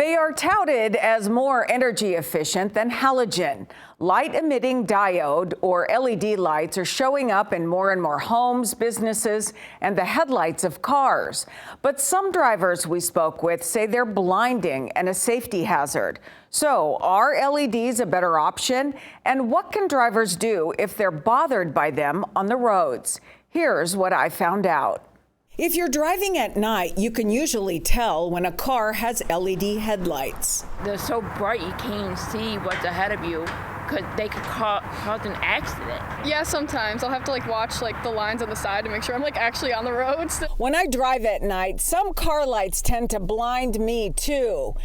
They are touted as more energy efficient than halogen. Light-emitting diode, or LED lights, are showing up in more and more homes, businesses, and the headlights of cars. But some drivers we spoke with say they're blinding and a safety hazard. So, are LEDs a better option? And what can drivers do if they're bothered by them on the roads? Here's what I found out. If you're driving at night, you can usually tell when a car has LED headlights. They're so bright you can't even see what's ahead of you because they could cause an accident. Yeah, sometimes I'll have to watch the lines on the side to make sure I'm actually on the roads. When I drive at night, some car lights tend to blind me too.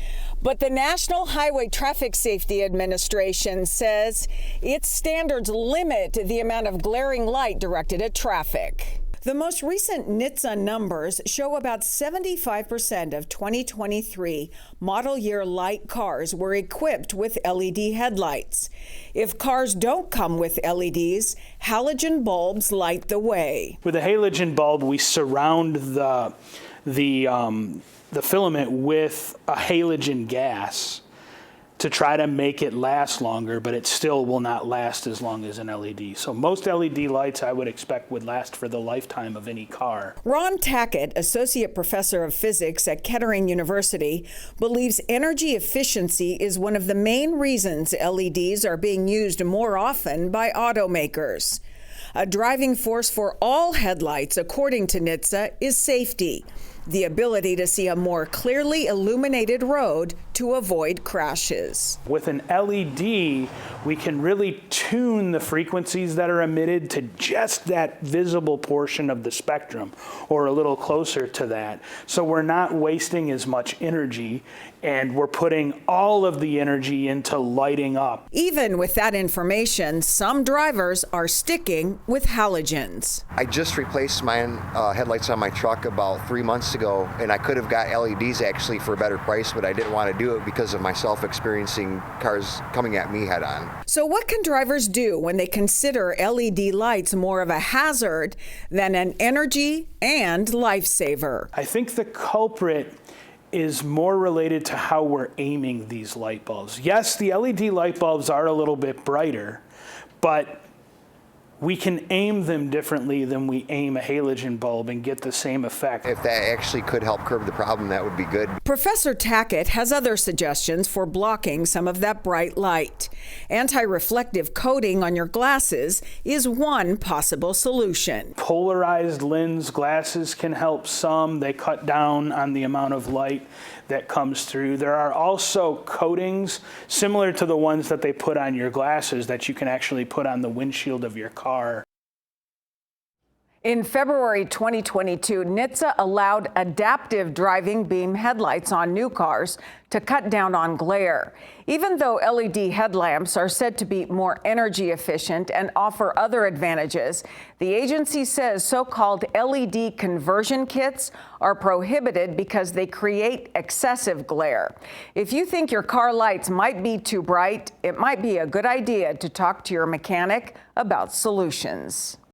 But the National Highway Traffic Safety Administration says its standards limit the amount of glaring light directed at traffic. The most recent NHTSA numbers show about 75% of 2023 model year light cars were equipped with LED headlights. If cars don't come with LEDs, halogen bulbs light the way. With a halogen bulb, we surround the filament with a halogen gas to try to make it last longer, but it still will not last as long as an LED. So most LED lights I would expect would last for the lifetime of any car. Ron Tackett, associate professor of physics at Kettering University, believes energy efficiency is one of the main reasons LEDs are being used more often by automakers. A driving force for all headlights, according to NHTSA, is safety. The ability to see a more clearly illuminated road to avoid crashes. With an LED, we can really tune the frequencies that are emitted to just that visible portion of the spectrum, or a little closer to that. So we're not wasting as much energy, and we're putting all of the energy into lighting up. Even with that information, some drivers are sticking with halogens. I just replaced my headlights on my truck about 3 months ago, and I could have got LEDs actually for a better price, but I didn't want to do it because of myself experiencing cars coming at me head on. So what can drivers do when they consider LED lights more of a hazard than an energy and lifesaver? I think the culprit is more related to how we're aiming these light bulbs. Yes, the LED light bulbs are a little bit brighter, but we can aim them differently than we aim a halogen bulb and get the same effect. If that actually could help curb the problem, that would be good. Professor Tackett has other suggestions for blocking some of that bright light. Anti-reflective coating on your glasses is one possible solution. Polarized lens glasses can help some. They cut down on the amount of light that comes through. There are also coatings similar to the ones that they put on your glasses that you can actually put on the windshield of your car. In February 2022, NHTSA allowed adaptive driving beam headlights on new cars to cut down on glare. Even though LED headlamps are said to be more energy efficient and offer other advantages, the agency says so-called LED conversion kits are prohibited because they create excessive glare. If you think your car lights might be too bright, it might be a good idea to talk to your mechanic about solutions.